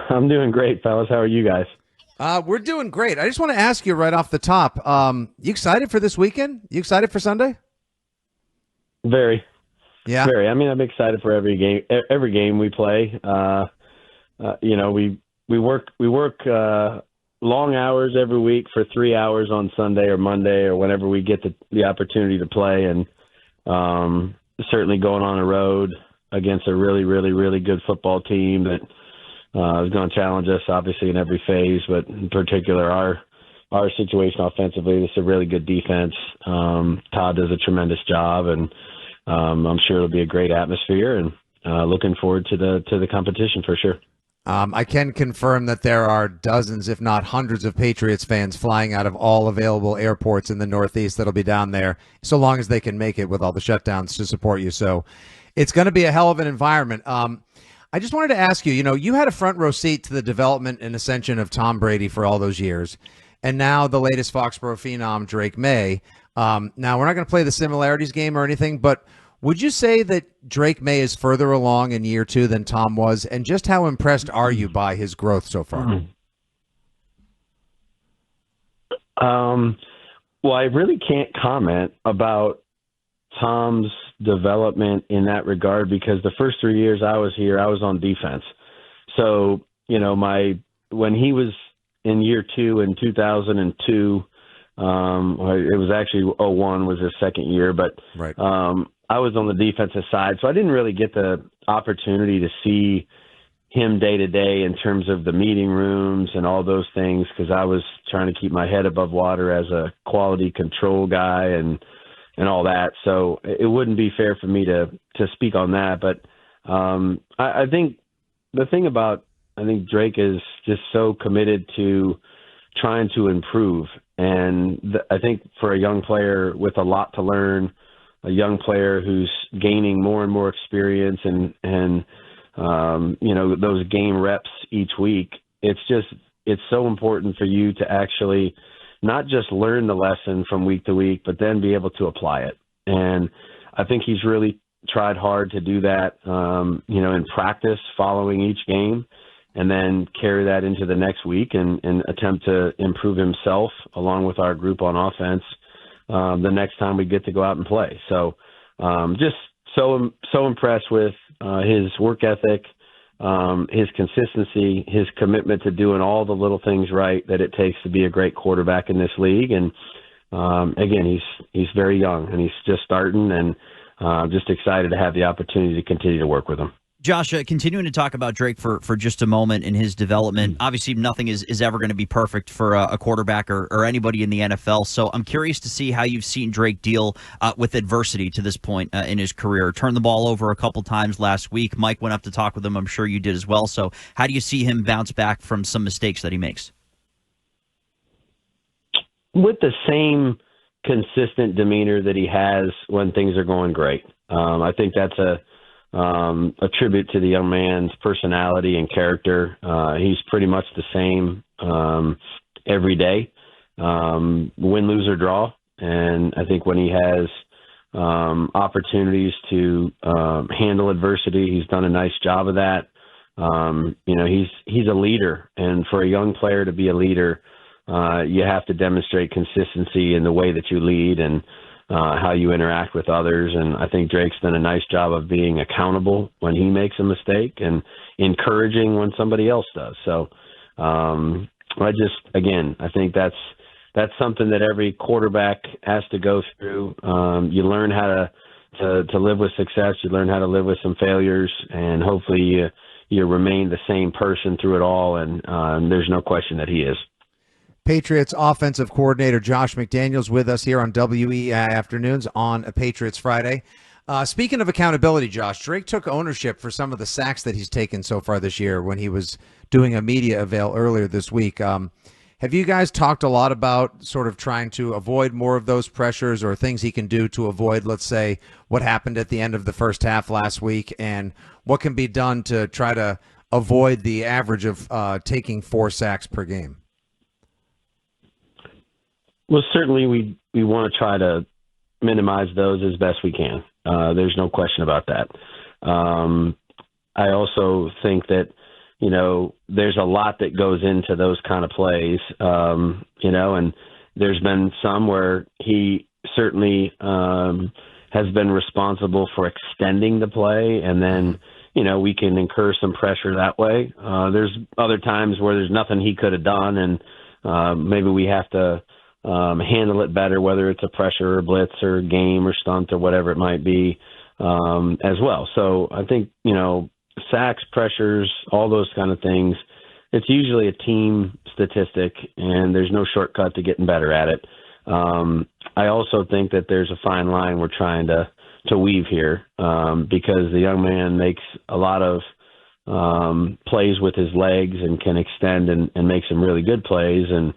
I'm doing great, fellas. How are you guys? We're doing great. I just want to ask you right off the top, you excited for this weekend? You excited for Sunday? Very, Yeah. very. I mean, I'm excited for every game we play. We work long hours every week for 3 hours on Sunday or Monday or whenever we get the opportunity to play, and certainly going on the road against a really, really, really good football team that is going to challenge us, obviously, in every phase, but in particular our situation offensively. This is a really good defense. Todd does a tremendous job, and I'm sure it'll be a great atmosphere, and looking forward to the competition for sure. I can confirm that there are dozens, if not hundreds, of Patriots fans flying out of all available airports in the Northeast that'll be down there, so long as they can make it with all the shutdowns to support you. So it's going to be a hell of an environment. I just wanted to ask you, you had a front row seat to the development and ascension of Tom Brady for all those years, and now the latest Foxborough phenom, Drake Maye. Now, we're not going to play the similarities game or anything, but would you say that Drake Maye is further along in year two than Tom was, and just how impressed are you by his growth so far? Well, I really can't comment about Tom's development in that regard because the first 3 years I was here, I was on defense. So, when he was in year two in 2002, it was actually '01 was his second year, but Right. I was on the defensive side, so I didn't really get the opportunity to see him day to day in terms of the meeting rooms and all those things because I was trying to keep my head above water as a quality control guy and all that. So it wouldn't be fair for me to speak on that. But I think the thing about Drake is just so committed to trying to improve. And I think for a young player with a lot to learn, a young player who's gaining more and more experience and those game reps each week, it's so important for you to actually not just learn the lesson from week to week, but then be able to apply it. And I think he's really tried hard to do that, in practice following each game and then carry that into the next week and attempt to improve himself along with our group on offense the next time we get to go out and play. So just so impressed with his work ethic, his consistency, his commitment to doing all the little things right that it takes to be a great quarterback in this league. And again, he's very young and he's just starting, and just excited to have the opportunity to continue to work with him. Josh, continuing to talk about Drake for just a moment in his development, obviously nothing is ever going to be perfect for a quarterback or anybody in the NFL. So I'm curious to see how you've seen Drake deal with adversity to this point in his career. Turned the ball over a couple times last week. Mike went up to talk with him. I'm sure you did as well. So how do you see him bounce back from some mistakes that he makes? With the same consistent demeanor that he has when things are going great. I think that's a tribute to the young man's personality and character. He's pretty much the same every day, win, lose, or draw. And I think when he has opportunities to handle adversity, he's done a nice job of that. He's a leader, and for a young player to be a leader, you have to demonstrate consistency in the way that you lead and how you interact with others. And I think Drake's done a nice job of being accountable when he makes a mistake and encouraging when somebody else does. So I think that's something that every quarterback has to go through. You learn how to live with success. You learn how to live with some failures, and hopefully you remain the same person through it all. And there's no question that he is. Patriots Offensive Coordinator Josh McDaniels with us here on WEEI Afternoons on a Patriots Friday. Speaking of accountability, Josh, Drake took ownership for some of the sacks that he's taken so far this year when he was doing a media avail earlier this week. Have you guys talked a lot about sort of trying to avoid more of those pressures or things he can do to avoid, let's say, what happened at the end of the first half last week, and what can be done to try to avoid the average of taking 4 sacks per game? Well, certainly we want to try to minimize those as best we can. There's no question about that. I also think that there's a lot that goes into those kind of plays, and there's been some where he certainly has been responsible for extending the play, and then, we can incur some pressure that way. There's other times where there's nothing he could have done, and maybe we have to handle it better, whether it's a pressure or blitz or game or stunt or whatever it might be, as well. So I think, sacks, pressures, all those kind of things, it's usually a team statistic, and there's no shortcut to getting better at it. I also think that there's a fine line we're trying to weave here, because the young man makes a lot of plays with his legs and can extend and make some really good plays, and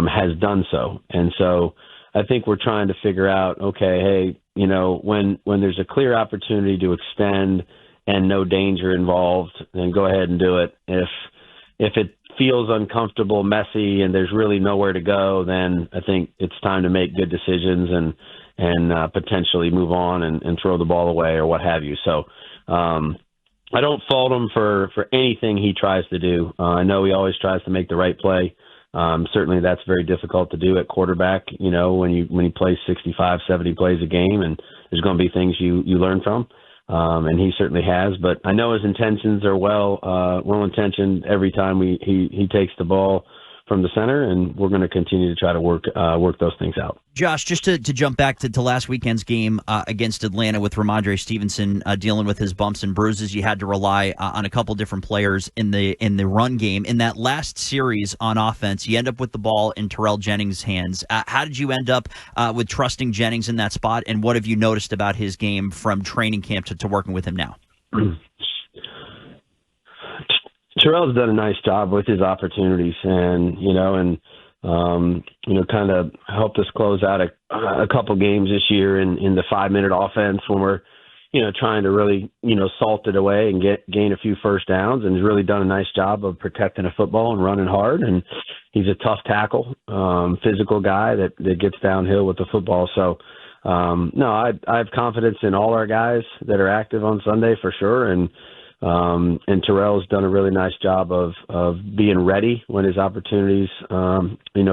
has done so. And so I think we're trying to figure out, okay, hey, when there's a clear opportunity to extend and no danger involved, then go ahead and do it. If it feels uncomfortable, messy, and there's really nowhere to go, then I think it's time to make good decisions and potentially move on and throw the ball away or what have you. So I don't fault him for anything he tries to do. I know he always tries to make the right play. Certainly that's very difficult to do at quarterback, when you play 65, 70 plays a game, and there's going to be things you learn from. And he certainly has, but I know his intentions are well-intentioned every time he takes the ball from the center, and we're going to continue to try to work those things out. Josh, just to jump back to last weekend's game against Atlanta with Ramondre Stevenson dealing with his bumps and bruises, you had to rely on a couple different players in the run game. In that last series on offense, you end up with the ball in Terrell Jennings' hands. How did you end up with trusting Jennings in that spot, and what have you noticed about his game from training camp to working with him now? Terrell's done a nice job with his opportunities, and kind of helped us close out a couple games this year in the 5-minute offense when we're trying to really salt it away and gain a few first downs, and he's really done a nice job of protecting the football and running hard. And he's a tough tackle, physical guy that gets downhill with the football. So no, I have confidence in all our guys that are active on Sunday for sure, and Terrell's done a really nice job of being ready when his opportunities,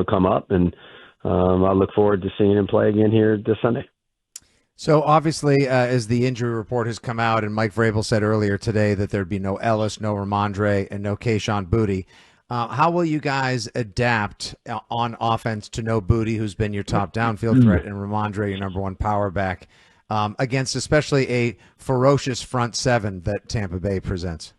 come up. And I look forward to seeing him play again here this Sunday. So obviously, as the injury report has come out, and Mike Vrabel said earlier today that there'd be no Ellis, no Ramondre, and no Kayshon Boutte. How will you guys adapt on offense to no Boutte, who's been your top downfield threat, and Ramondre, your number one power back, against especially a ferocious front seven that Tampa Bay presents?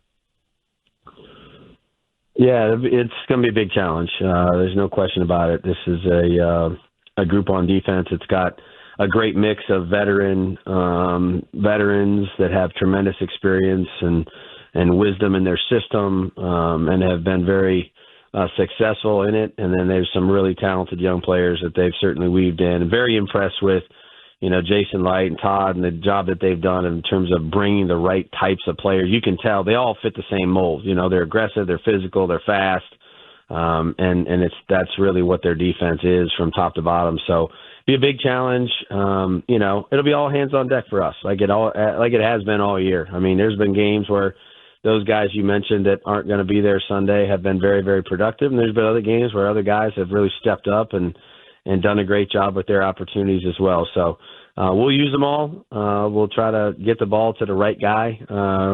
Yeah, it's going to be a big challenge. There's no question about it. This is a group on defense. It's got a great mix of veterans that have tremendous experience and wisdom in their system, and have been very successful in it. And then there's some really talented young players that they've certainly weaved in. I'm very impressed with Jason Light and Todd and the job that they've done in terms of bringing the right types of players. You can tell they all fit the same mold. They're aggressive, they're physical, they're fast, and that's really what their defense is from top to bottom. So be a big challenge. It'll be all hands on deck for us, like it has been all year. I mean, there's been games where those guys you mentioned that aren't going to be there Sunday have been very, very productive, and there's been other games where other guys have really stepped up and done a great job with their opportunities as well. So we'll use them all. We'll try to get the ball to the right guy,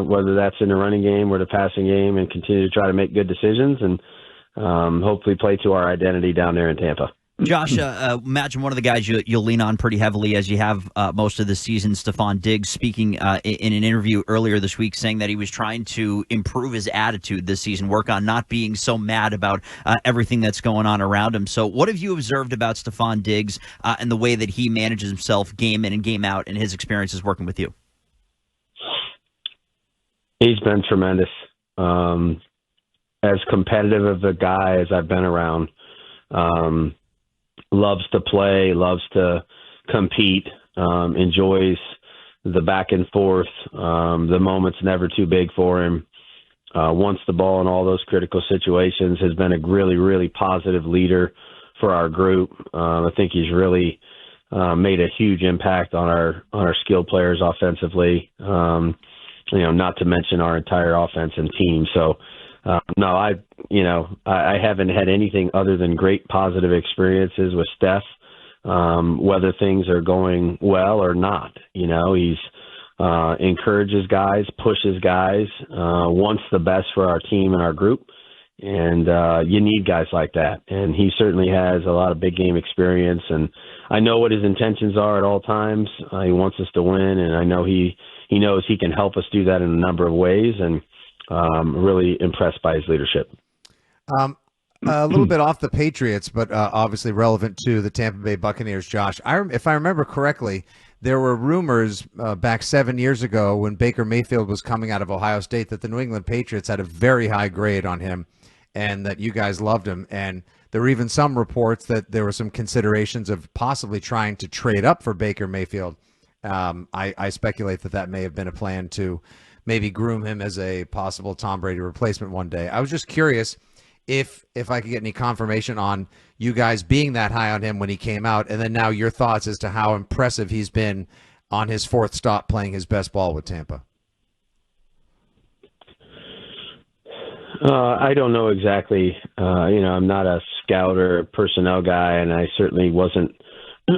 whether that's in the running game or the passing game, and continue to try to make good decisions and hopefully play to our identity down there in Tampa. Josh, imagine one of the guys you'll lean on pretty heavily as you have most of the season, Stephon Diggs, speaking in an interview earlier this week, saying that he was trying to improve his attitude this season, work on not being so mad about everything that's going on around him. So what have you observed about Stephon Diggs and the way that he manages himself game in and game out and his experiences working with you? He's been tremendous. As competitive of a guy as I've been around. Loves to play, loves to compete, enjoys the back and forth. The moment's never too big for him. Wants the ball in all those critical situations, has been a really, really positive leader for our group. I think he's really made a huge impact on our skilled players offensively, not to mention our entire offense and team. So No, I haven't had anything other than great positive experiences with Steph, whether things are going well or not. He's encourages guys, pushes guys, wants the best for our team and our group. And you need guys like that. And he certainly has a lot of big game experience. And I know what his intentions are at all times. He wants us to win. And I know he knows he can help us do that in a number of ways. And really impressed by his leadership. A little bit off the Patriots, but obviously relevant to the Tampa Bay Buccaneers, Josh. If I remember correctly, there were rumors back 7 years ago when Baker Mayfield was coming out of Ohio State that the New England Patriots had a very high grade on him and that you guys loved him. And there were even some reports that there were some considerations of possibly trying to trade up for Baker Mayfield. I speculate that may have been a plan to maybe groom him as a possible Tom Brady replacement one day. I was just curious if I could get any confirmation on you guys being that high on him when he came out, and then now your thoughts as to how impressive he's been on his fourth stop playing his best ball with Tampa. I don't know exactly. I'm not a scout or personnel guy, and I certainly wasn't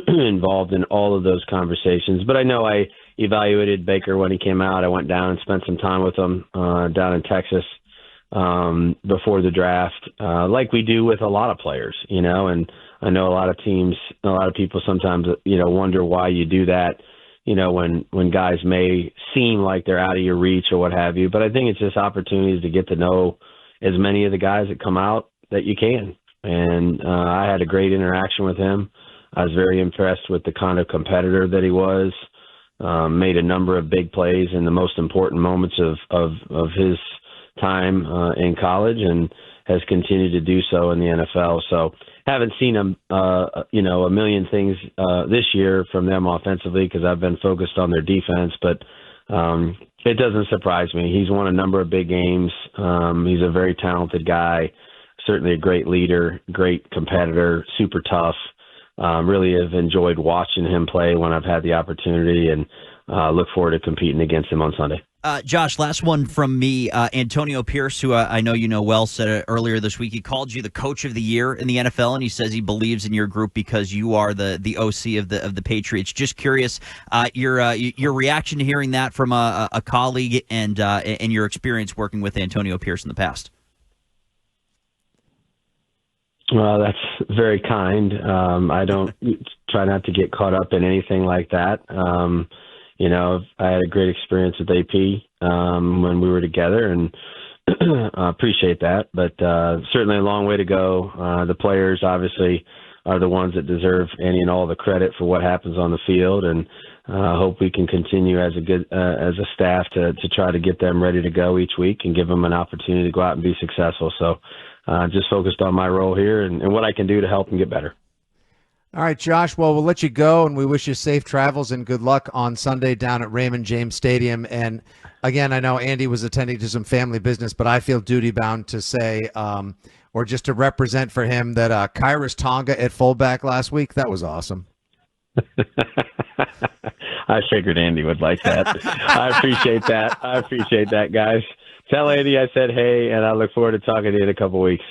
involved in all of those conversations. But I know I evaluated Baker when he came out. I went down and spent some time with him down in Texas before the draft, like we do with a lot of players, and I know a lot of teams, a lot of people sometimes, wonder why you do that, when guys may seem like they're out of your reach or what have you. But I think it's just opportunities to get to know as many of the guys that come out that you can. And I had a great interaction with him. I was very impressed with the kind of competitor that he was. Made a number of big plays in the most important moments of his time in college, and has continued to do so in the NFL. So haven't seen a million things this year from them offensively because I've been focused on their defense, but it doesn't surprise me. He's won a number of big games. He's a very talented guy, certainly a great leader, great competitor, super tough. Really have enjoyed watching him play when I've had the opportunity, and look forward to competing against him on Sunday. Josh, last one from me. Antonio Pierce, who I know you know well, said it earlier this week. He called you the coach of the year in the NFL, and he says he believes in your group because you are the OC of the Patriots. Just curious, your reaction to hearing that from a colleague, and your experience working with Antonio Pierce in the past. Well, that's very kind. I don't try not to get caught up in anything like that. I had a great experience with AP when we were together, and I appreciate that. But certainly a long way to go. The players obviously are the ones that deserve any and all the credit for what happens on the field, and hope we can continue as a staff to try to get them ready to go each week and give them an opportunity to go out and be successful. So just focused on my role here and what I can do to help them get better. All right, Josh. Well, we'll let you go, and we wish you safe travels and good luck on Sunday down at Raymond James Stadium. And again, I know Andy was attending to some family business, but I feel duty-bound to say, or just to represent for him, that Kairos Tonga at fullback last week, that was awesome. I figured Andy would like that. I appreciate that. Guys. Tell Andy I said hey, and I look forward to talking to you in a couple weeks.